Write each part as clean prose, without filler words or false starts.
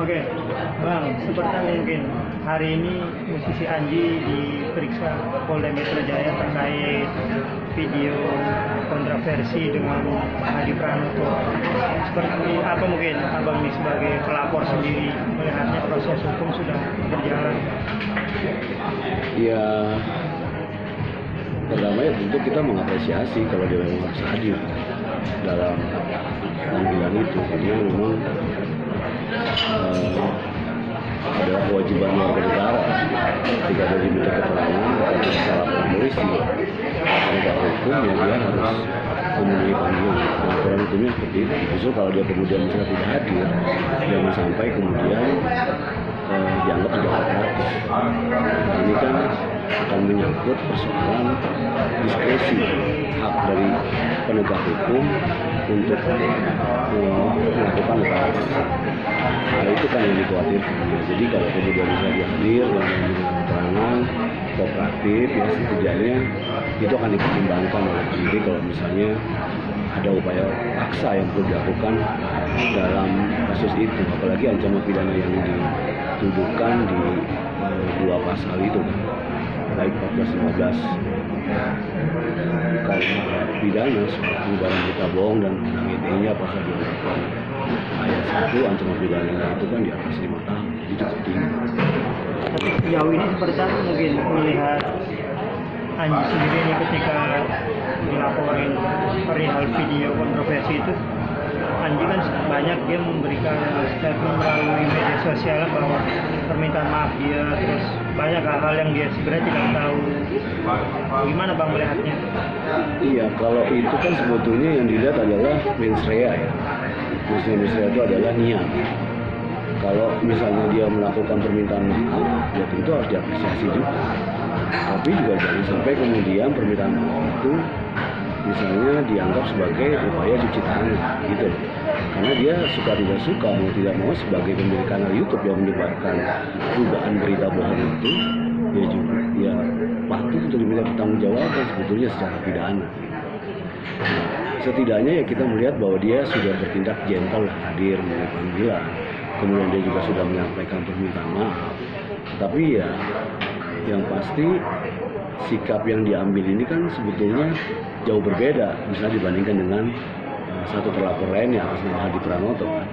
Oke, Bang, seperti mungkin hari ini musisi Anji diperiksa Polda Metro Jaya terkait video kontroversi dengan Hadi Pranoto. Seperti apa mungkin Abang ini sebagai pelapor sendiri melihatnya proses hukum sudah berjalan? Ya, pertama ya tentu kita mengapresiasi kalau dia memang harus hadir dalam panggilan itu, karena memang adalah kewajiban warga negara ketika ada diminta keterangan atau kesalahan polisi penegak hukum, ya dia harus memenuhi panggilan. Dan aturan hukumnya seperti itu. Justru kalau dia kemudian misalnya tidak hadir, jangan sampai kemudian dianggap tidak kooperatif. Ini kan akan menyangkut persoalan diskresi hak dari penegak hukum untuk melakukan upaya paksa. Nah, itu kan yang dikhawatirkan. Jadi kalau kemudian bisa dihadir dan memberikan keterangan kooperatif, ya setidaknya itu akan dipertimbangkan oleh penyidik kalau misalnya ada upaya paksa yang perlu dilakukan dalam kasus itu. Apalagi ancaman pidana yang dituduhkan di dua pasal itu, baik 14-15 kalau pidana soal penyebaran berita bohong dan undang ITE-nya pasal 28 ayat 1 ancaman pidana itu kan di atas 5 tahun, itu cukup tinggi. Sejauh ini seperti apa mungkin melihat Anji sendiri ini ketika dilaporin perihal video kontroversi itu? Anji kan banyak dia memberikan statement melalui media sosial bahwa permintaan maaf dia, terus banyak hal-hal yang dia sebenarnya tidak tahu. Gimana Bang melihatnya? Iya, kalau itu kan sebetulnya yang dilihat adalah mens rea ya. Mens rea itu adalah niat. Kalau misalnya dia melakukan permintaan maaf, ya tentu harus diapresiasi juga. Tapi juga jangan sampai kemudian permintaan maaf itu misalnya dianggap sebagai upaya cuci tangan gitu. Karena dia suka tidak suka, mau tidak mau sebagai pemilik kanal YouTube yang menyebarkan dugaan berita bohong itu, dia juga ya patut untuk diminta pertanggungjawaban sebetulnya secara pidana. Nah, setidaknya ya kita melihat bahwa dia sudah bertindak gentle, hadir memenuhi panggilan. Kemudian dia juga sudah menyampaikan permintaan maaf. Tapi ya yang pasti sikap yang diambil ini kan sebetulnya jauh berbeda misalnya dibandingkan dengan satu terlapor lain yang atas nama Hadi Pranoto kan,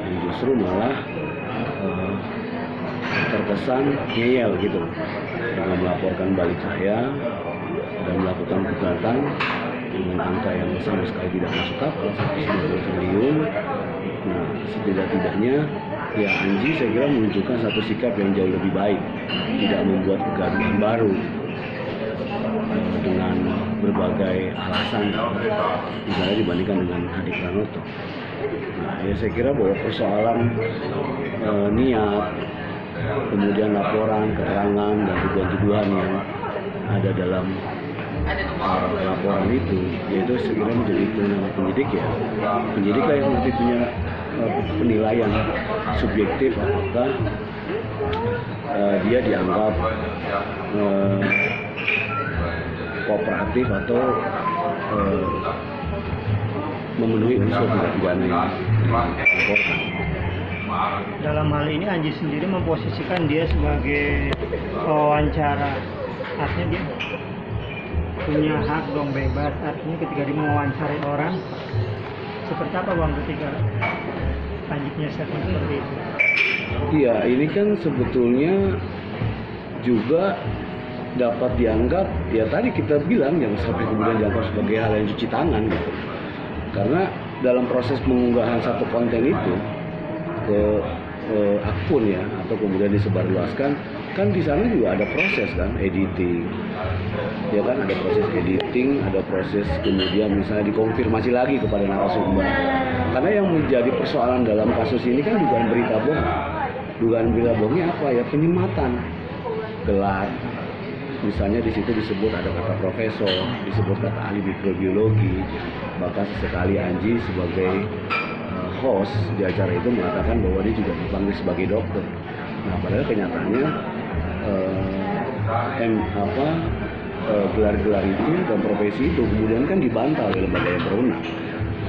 yang justru malah terkesan ngeyel gitu dengan melaporkan balik saya dan melakukan gugatan dengan angka yang sama sekali tidak masuk akal, 190 triliun. Nah, setidak-tidaknya ya Anji saya kira menunjukkan satu sikap yang jauh lebih baik, tidak membuat kegaduhan baru dengan berbagai alasan, misalnya dibandingkan dengan Hadi Pranoto. Nah, ya saya kira bahwa persoalan niat, kemudian laporan, keterangan, dan tuduhan-tuduhan yang ada dalam laporan itu, yaitu segera menjadi kewenangan penyidik ya. Penyidik lah yang nanti punya penilaian subjektif apakah dia dianggap kooperatif atau memenuhi unsur tindak pidana yang dilaporkan. Dalam hal ini Anji sendiri memposisikan dia sebagai pewawancara, artinya dia punya hak dong bebas, artinya ketika dia mewawancarai orang seperti apa Bang ketika Anji punya statement seperti itu? Iya, ini kan sebetulnya juga dapat dianggap, ya tadi kita bilang yang sampai kemudian dianggap sebagai hal yang cuci tangan gitu. Karena dalam proses pengunggahan satu konten itu ke akun ya, atau kemudian disebarluaskan, kan di sana juga ada proses kan, editing. Ya kan, ada proses editing, ada proses kemudian misalnya dikonfirmasi lagi kepada narasumber. Karena yang menjadi persoalan dalam kasus ini kan dugaan berita bohong. Dugaan berita bohongnya apa ya? Penyematan, gelar. Misalnya di situ disebut ada kata profesor, disebut kata ahli mikrobiologi, bahkan sesekali Anji sebagai host di acara itu mengatakan bahwa dia juga dipanggil sebagai dokter. Nah, padahal kenyataannya gelar-gelar itu dan profesi itu kemudian kan dibantah oleh lembaga yang berwenang,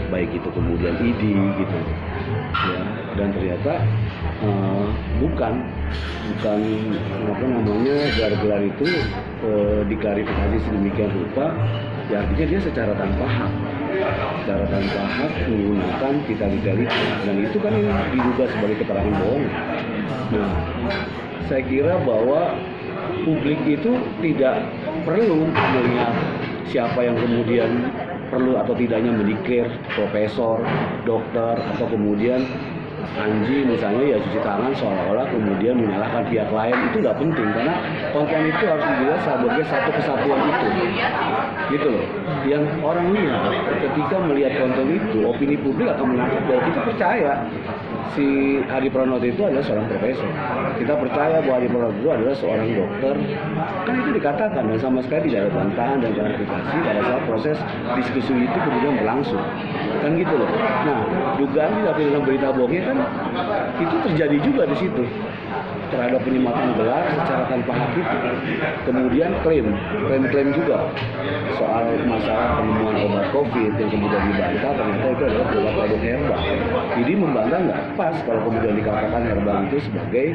baik itu kemudian ID gitu ya, dan ternyata bukan apa namanya gelar-gelar itu diklarifikasi sedemikian rupa, ya artinya dia secara tanpa hak menggunakan legalitas, dan itu kan yang diduga sebagai keterangan bohong. Nah, saya kira bahwa publik itu tidak perlu melihat siapa yang kemudian perlu atau tidaknya mendeklar profesor, dokter, atau kemudian Anji misalnya ya cuci tangan seolah-olah kemudian menyalahkan pihak lain. Itu nggak penting, karena konten itu harus dilihat sebagai satu kesatuan itu, gitu loh. Yang orang lihat ketika melihat konten itu, opini publik akan menangkap bahwa kita percaya si Hadi Pranoto itu adalah seorang profesor. Kita percaya bahwa Hadi Pranoto itu adalah seorang dokter. Kan itu dikatakan, dan sama sekali tidak ada bantahan dan klarifikasi pada saat proses diskusi itu kemudian berlangsung. Kan gitu loh. Nah, dugaan tidak dalam berita bohongnya kan itu terjadi juga di situ terhadap penyematan gelar secara tanpa hak itu. Kemudian klaim juga soal masalah penemuan obat COVID yang kemudian dibantah ternyata itu adalah produk herbal. Jadi membantah nggak pas kalau kemudian dikatakan herbal itu sebagai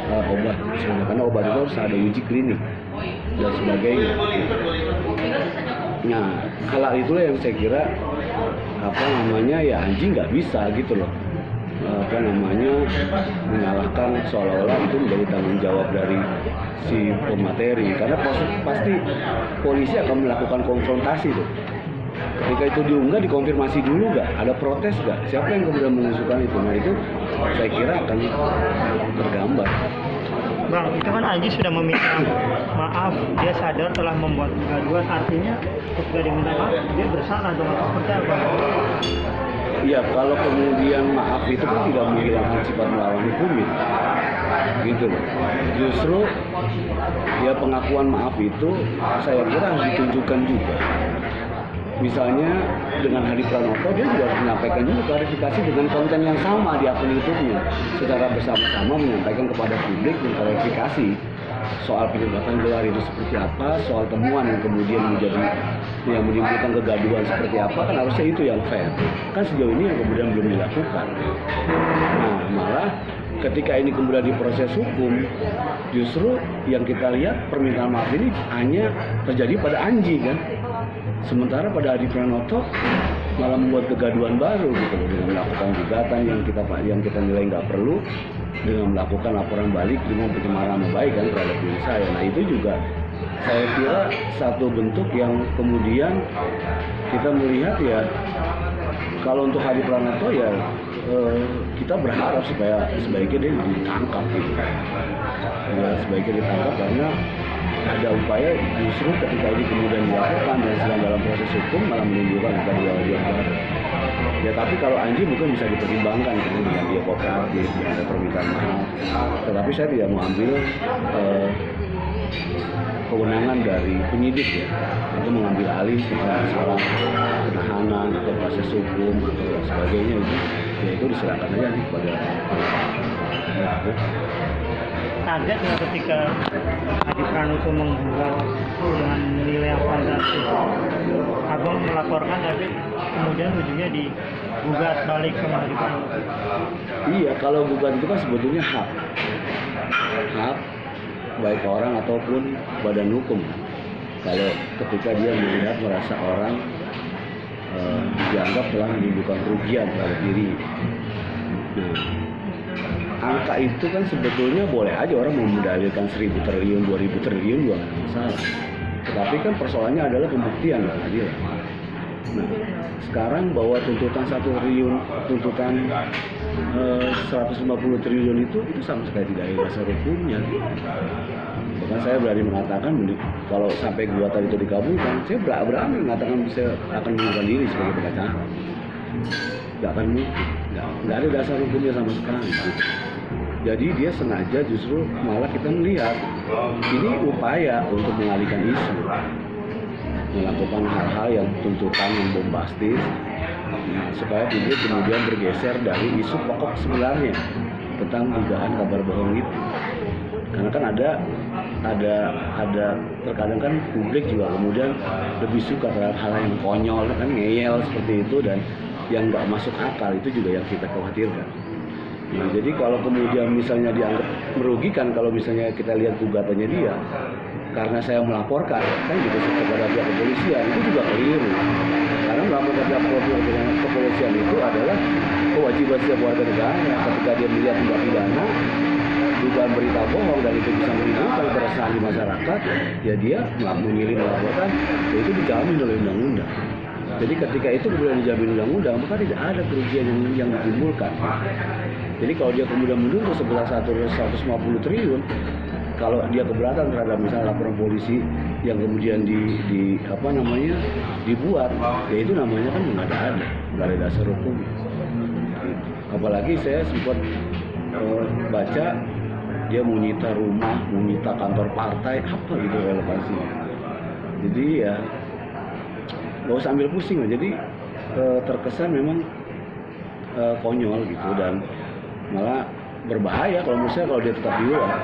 obat, karena obat itu harus ada uji klinik dan sebagainya. Nah, hal itulah yang saya kira ya Anji nggak bisa gitu loh menyalahkan seolah-olah itu menjadi tanggung jawab dari si pemateri, karena pasti polisi akan melakukan konfrontasi tuh. Ketika itu diunggah, dikonfirmasi dulu nggak, ada protes nggak, siapa yang kemudian mengusulkan itu. Nah, itu saya kira akan tergambar. Bang, itu kan Anji sudah meminta maaf, dia sadar telah membuat kegaduhan, artinya ketika diminta maaf dia bersalah dong, seperti apa? Iya, kalau kemudian maaf itu kan tidak menghilangkan sifat melawan hukum gitu loh. Justru ya pengakuan maaf itu saya kira harus ditunjukkan juga. Misalnya dengan Hadi Pranoto, dia juga harus menyampaikan juga klarifikasi dengan konten yang sama di akun YouTube-nya, secara bersama-sama menyampaikan kepada publik dan klarifikasi soal penyebabkan gelar itu seperti apa, soal temuan yang kemudian yang menimbulkan kegaduhan seperti apa, kan harusnya itu yang fair. Kan sejauh ini yang kemudian belum dilakukan. Nah, malah ketika ini kemudian diproses hukum, justru yang kita lihat permintaan maaf ini hanya terjadi pada Anji kan. Sementara pada Hadi Pranoto malah membuat kegaduhan baru gitu loh, dengan melakukan gugatan yang kita nilai nggak perlu, dengan melakukan laporan balik dengan pencemaran nama baik kan terhadap diri saya. Nah, itu juga saya kira satu bentuk yang kemudian kita melihat ya, kalau untuk Hadi Pranoto ya kita berharap supaya sebaiknya dia ditangkap gitu. Ya, sebaiknya ditangkap karena ada upaya justru ketika ini kemudian dilakukan dan sedang dalam proses hukum malah menimbulkan kegaduhan baru. Ya, tapi kalau Anji mungkin bisa dipertimbangkan dengan dia kooperatif, ada permintaan maaf. Tetapi saya tidak mau ambil kewenangan dari penyidik ya, untuk mengambil alih masalah penahanan atau proses hukum atau sebagainya itu, ya itu diserahkan aja nih kepada kaget nggak ketika Hadi Pranoto menggugat dengan nilai yang fantastis, Abang melaporkan tapi kemudian ujungnya digugat balik sama Hadi Pranoto? Iya, kalau gugat itu kan sebetulnya hak baik orang ataupun badan hukum. Kalau ketika dia merasa orang dianggap telah menimbulkan kerugian terhadap diri. Nah, angka itu kan sebetulnya boleh aja orang mau mendalilkan 1.000 triliun, 2.000 triliun juga nggak masalah. Tetapi kan persoalannya adalah pembuktian nggak adil. Nah, sekarang bahwa tuntutan 1 triliun, tuntutan 150 triliun itu sama sekali tidak ada dasar hukumnya. Bahkan saya berani mengatakan kalau sampai gugatan itu dikabulkan, saya berani mengatakan bisa akan mengundurkan diri sebagai pengacara. Nggak akan mungkin, nggak ada dasar hukumnya sama sekali. Jadi dia sengaja justru malah kita melihat ini upaya untuk mengalihkan isu, melakukan hal-hal yang tuntutan yang bombastis, supaya publik kemudian bergeser dari isu pokok sebenarnya tentang dugaan kabar bohong itu. Karena kan ada terkadang kan publik juga kemudian lebih suka terhadap hal yang konyol kan, ngeyel seperti itu dan yang nggak masuk akal, itu juga yang kita khawatirkan. Nah, jadi kalau kemudian misalnya dianggap merugikan kalau misalnya kita lihat gugatannya dia, karena saya melaporkan kan gitu kepada pihak kepolisian, itu juga keliru. Karena melaporkan pihak kepolisian itu adalah kewajiban setiap warga negara. Ketika dia melihat tindak pidana, dugaan berita bohong dan itu bisa menimbulkan keresahan di masyarakat, ya dia memilih melaporkan, ya itu dijamin oleh undang-undang. Jadi ketika itu kemudian dijamin undang-undang, maka tidak ada kerugian yang ditimbulkan. Jadi kalau dia kemudian menuntut sebesar 150 triliun, kalau dia keberatan terhadap misalnya laporan polisi yang kemudian dibuat, ya itu namanya kan nggak ada dasar hukum. Apalagi saya sempat baca dia menyita rumah, menyita kantor partai, apa gitu relevansinya. Jadi ya nggak usah ambil pusing lah. Jadi terkesan memang konyol gitu, dan malah berbahaya kalau menurut saya kalau dia tetap di luar.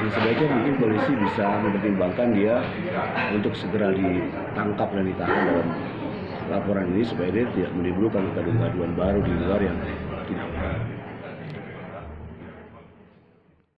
Sebaiknya mungkin polisi bisa mempertimbangkan dia untuk segera ditangkap dan ditahan dalam laporan ini supaya dia tidak menimbulkan kegaduhan baru di luar yang tidak